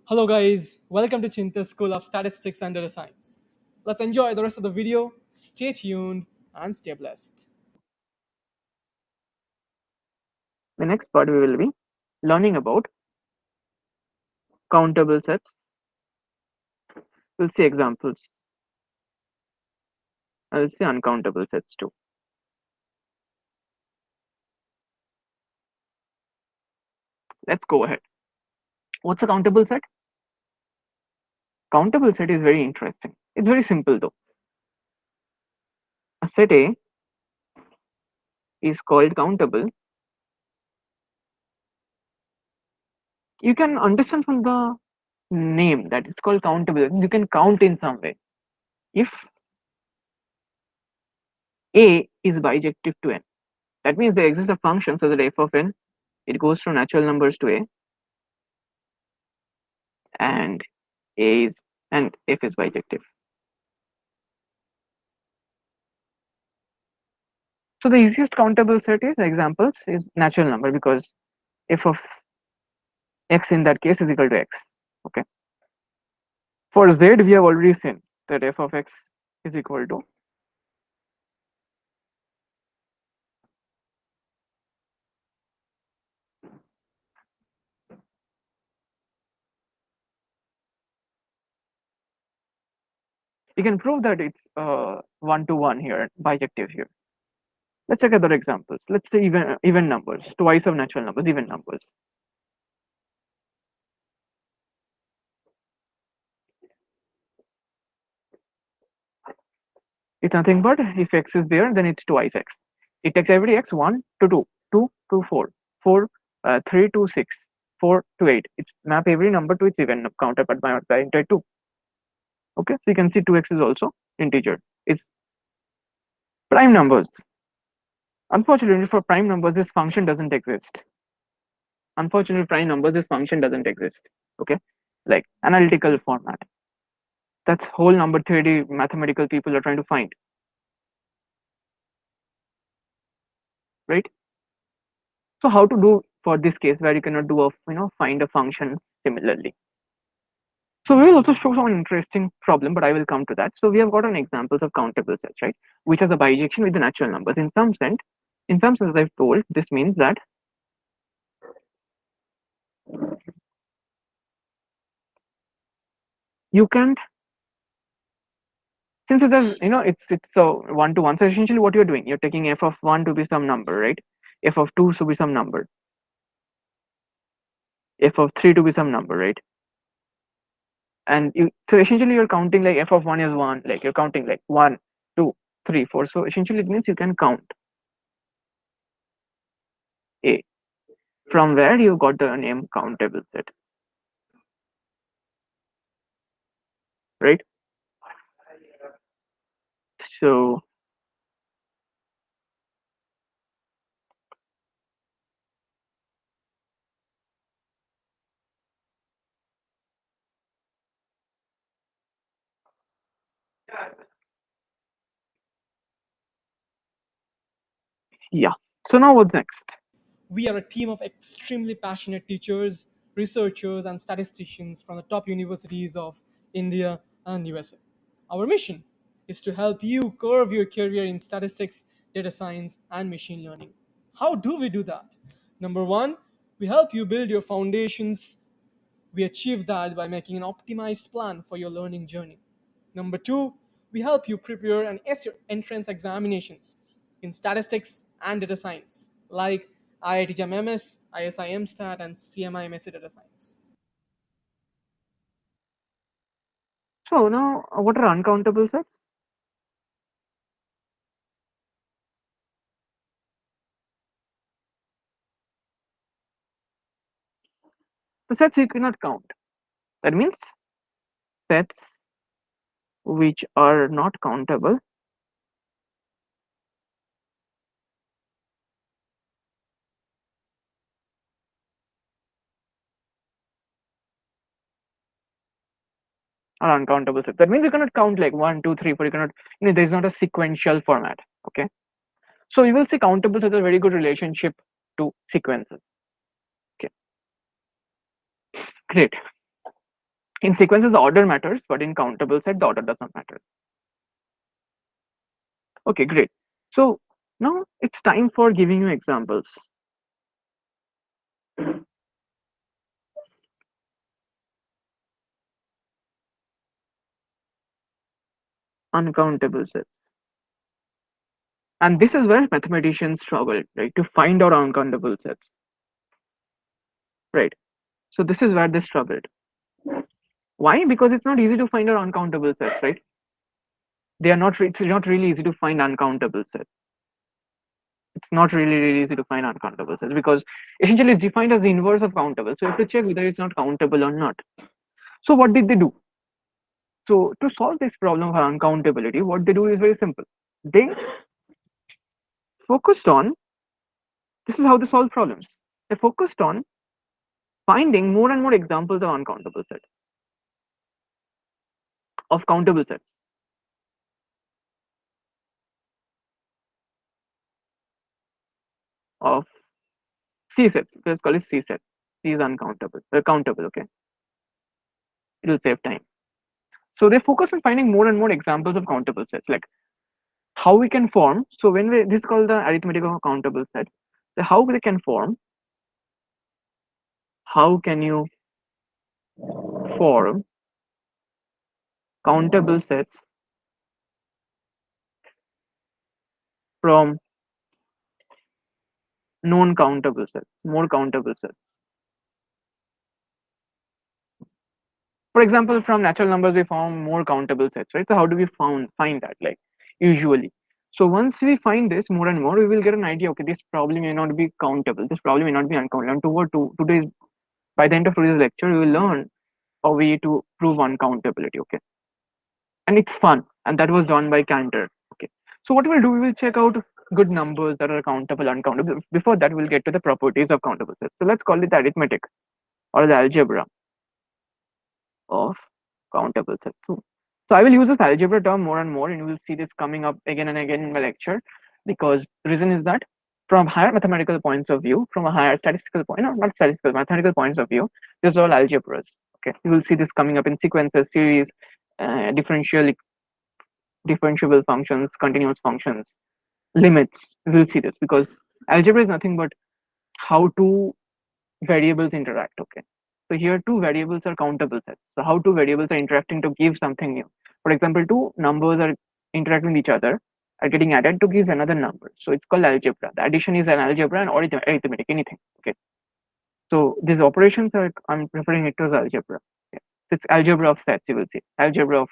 Hello guys, welcome to Cheenta School of Statistics and Data Science. Let's enjoy the rest of the video. Stay tuned and stay blessed. The next part we will be learning about countable sets. We'll see examples. I will see uncountable sets too. Let's go ahead. What's a countable set? Countable set is very interesting. It's very simple though. A set A is called countable. You can understand from the name that it's called countable. You can count in some way. If A is bijective to n, that means there exists a function so that f of n, it goes from natural numbers to A, and A is and f is bijective. So the easiest countable set is examples is natural number because f of x in that case is equal to x. Okay. For z, we have already seen that f of x is equal to you can prove that it's one to one here, bijective here. Let's check other examples. Let's say even numbers, twice of natural numbers, even numbers. It's nothing but if x is there, then it's twice x. It takes every x 1 to 2, 2 to 4, 4 3 to 6, 4 to 8. It's map every number to its even counterpart by multiplying by 2. Okay, so you can see 2x is also integer. It's prime numbers. Unfortunately, for prime numbers, this function doesn't exist. Unfortunately, prime numbers, this function doesn't exist. Okay, like analytical format. That's whole number theory mathematical people are trying to find, right? So how to do for this case where you cannot do a find a function similarly? So we will also show some interesting problem, but I will come to that. So we have got an examples of countable sets, right? Which has a bijection with the natural numbers. In some sense, I've told this means that you can, since it is it's so one to one. So essentially, what you're doing, you're taking f of one to be some number, right? F of two to be some number, f of three to be some number, right? And you so essentially you're counting like f of one is one, like you're counting like one, two, three, four. So essentially it means you can count a from where you got the name countable set, right? So yeah. So now what's next? We are a team of extremely passionate teachers, researchers, and statisticians from the top universities of India and USA. Our mission is to help you curve your career in statistics, data science, and machine learning. How do we do that? Number one, we help you build your foundations. We achieve that by making an optimized plan for your learning journey. Number two, we help you prepare and ace your entrance examinations in statistics and data science, like IIT JAM MS, ISI Stat, and CMI MSc Data Science. So now what are uncountable sets? The sets you cannot count. That means sets which are not countable are uncountable sets. That means you cannot count like one, two, three, four. You cannot, there's not a sequential format. Okay. So you will see countable sets a very good relationship to sequences. Okay. Great. In sequences, the order matters, but in countable set, the order does not matter. Okay, great. So now it's time for giving you examples. Uncountable sets. And this is where mathematicians struggle, right, to find out uncountable sets, right? So this is where they struggled. Why? Because it's not easy to find out uncountable sets, right? They are not. It's not really easy to find uncountable sets. It's not really easy to find uncountable sets because essentially it's defined as the inverse of countable. So you have to check whether it's not countable or not. So what did they do? So to solve this problem of uncountability, what they do is very simple. They focused on, this is how they solve problems. They focused on finding more and more examples of uncountable sets, of countable sets, of C sets. Let's call it C sets. C is uncountable. They're countable, okay? It'll save time. So they focus on finding more and more examples of countable sets, like how we can form. So when we, this is called the arithmetic of a countable set. So how they can form, how can you form countable sets from non-countable sets, more countable sets. For example, from natural numbers, we form more countable sets, right? So how do we find that? Like usually. So once we find this more and more, we will get an idea. Okay, this problem may not be countable. This problem may not be uncountable. And today's, by the end of today's lecture, we will learn a way to prove uncountability. Okay, and it's fun, and that was done by Cantor. Okay, so what we'll do, we will check out good numbers that are countable, uncountable. Before that, we'll get to the properties of countable sets. So let's call it the arithmetic or the algebra of countable sets. So I will use this algebra term more and more, and you will see this coming up again and again in my lecture, because the reason is that from higher mathematical points of view, from a higher statistical point, or not statistical, mathematical points of view, these are all algebras. Okay, you will see this coming up in sequences, series, differentiable functions, continuous functions, limits. You will see this because algebra is nothing but how two variables interact. Okay, so here two variables are countable sets. So how two variables are interacting to give something new. For example, two numbers are interacting with each other, are getting added to give another number. So it's called algebra. The addition is an algebra and arithmetic, anything. Okay, so these operations are, I'm referring it to as algebra. Okay. It's algebra of sets. You will see algebra of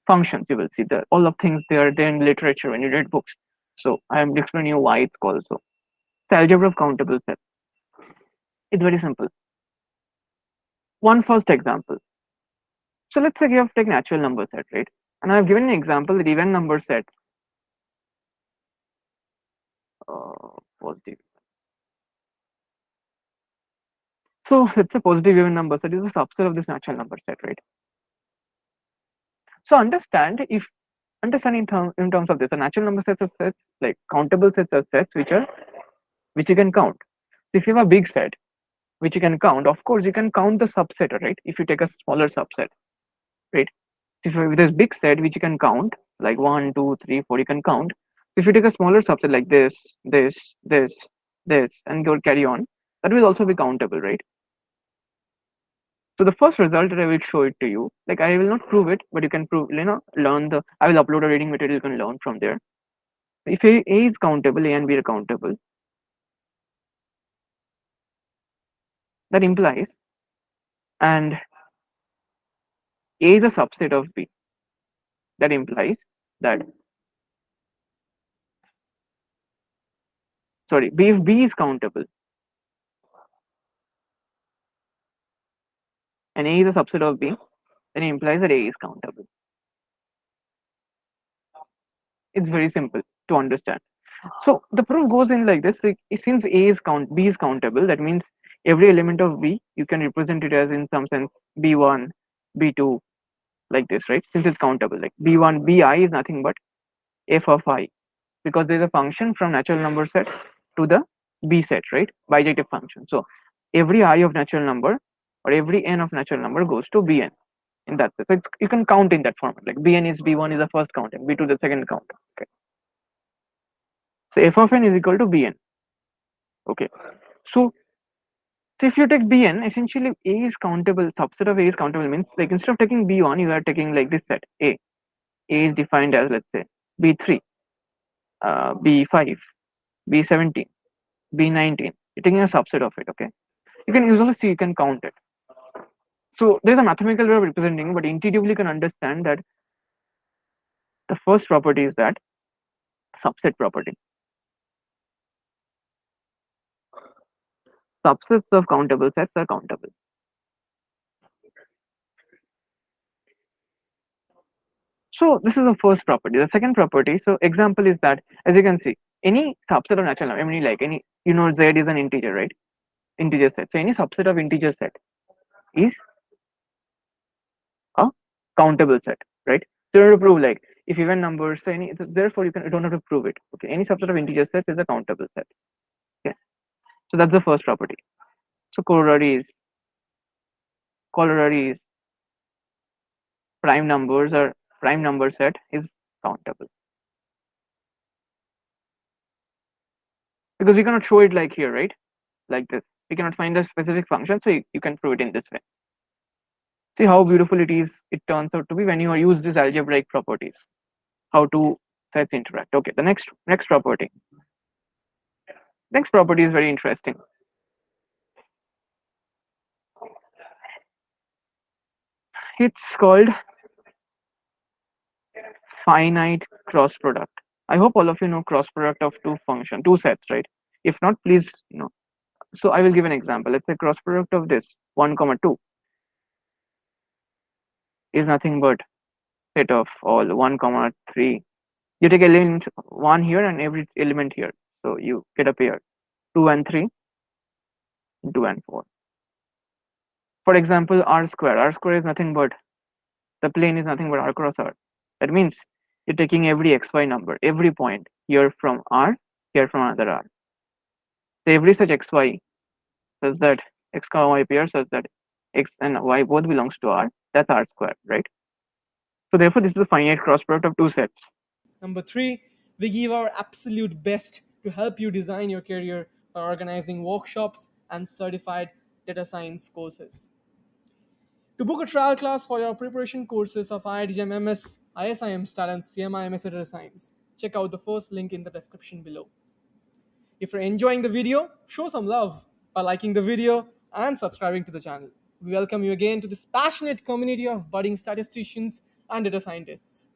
functions. You will see the all of things they are there in literature when you read books. So I am explaining you why it's called so. The algebra of countable sets. It's very simple. One first example. So let's say you have taken natural number set, right? And I've given an example that even number sets, positive. So let's say positive even number set is a subset of this natural number set, right? So understand in terms of this, a natural number sets are sets, like countable sets are sets which you can count. So if you have a big set which you can count, of course you can count the subset, right? If you take a smaller subset, right? If there's big set which you can count, like 1, 2, 3, 4, you can count. If you take a smaller subset like this, and go carry on, that will also be countable, right? So the first result that I will show it to you, like I will not prove it, but you can prove, learn the, I will upload a reading material, you can learn from there. If A is countable, A and B are countable, that implies, and A is a subset of B, that implies that, sorry, if B is countable, and A is a subset of B, then it implies that A is countable. It's very simple to understand. So the proof goes in like this. Like, since B is countable, that means every element of B you can represent it as, in some sense, B1, B2, like this, right? Since it's countable, like B1, Bi is nothing but f of I, because there's a function from natural number set to the B set, right? Bijective function. So every I of natural number or every n of natural number goes to Bn. in that sense. So you can count in that format. Like Bn is B1 is the first count and B2 the second count. Okay. So f of n is equal to Bn. Okay. So, so if you take Bn, essentially A is countable. Subset of A is countable means like instead of taking B1, you are taking like this set A. A is defined as let's say B3, B5, B17, B19. You're taking a subset of it. Okay. You can usually see you can count it. So there's a mathematical way of representing, but intuitively you can understand that the first property is that subset property. Subsets of countable sets are countable. So this is the first property. The second property, so example is that as you can see, any subset of natural number, I mean like any, z is an integer, right? Integer set. So any subset of integer set is a countable set, right? So you don't have to prove like if even numbers, so any, so therefore you don't have to prove it. Okay, any subset of integer set is a countable set. Okay, so that's the first property. So corollary is prime numbers or prime number set is countable because we cannot show it like here, right? Like this, we cannot find a specific function, so you can prove it in this way. See how beautiful it is. It turns out to be when you use these algebraic properties. How two sets interact. Okay, the next property. Next property is very interesting. It's called finite cross product. I hope all of you know cross product of two sets, right? If not, please know. So I will give an example. Let's say cross product of this 1 comma 2 is nothing but set of all 1 comma 3. You take element 1 here and every element here, so you get a pair 2 and 3, 2 and 4. For example, r square is nothing but the plane is nothing but r cross r. That means you're taking every xy number, every point here from r, here from another r. So every such xy says that x comma y pair says that x and y both belongs to r. That's r square, right? So therefore, this is a finite cross product of two sets. Number three, we give our absolute best to help you design your career by organizing workshops and certified data science courses. To book a trial class for your preparation courses of IITGM MS, ISIM Stat and CMI MS Data Science, check out the first link in the description below. If you're enjoying the video, show some love by liking the video and subscribing to the channel. We welcome you again to this passionate community of budding statisticians and data scientists.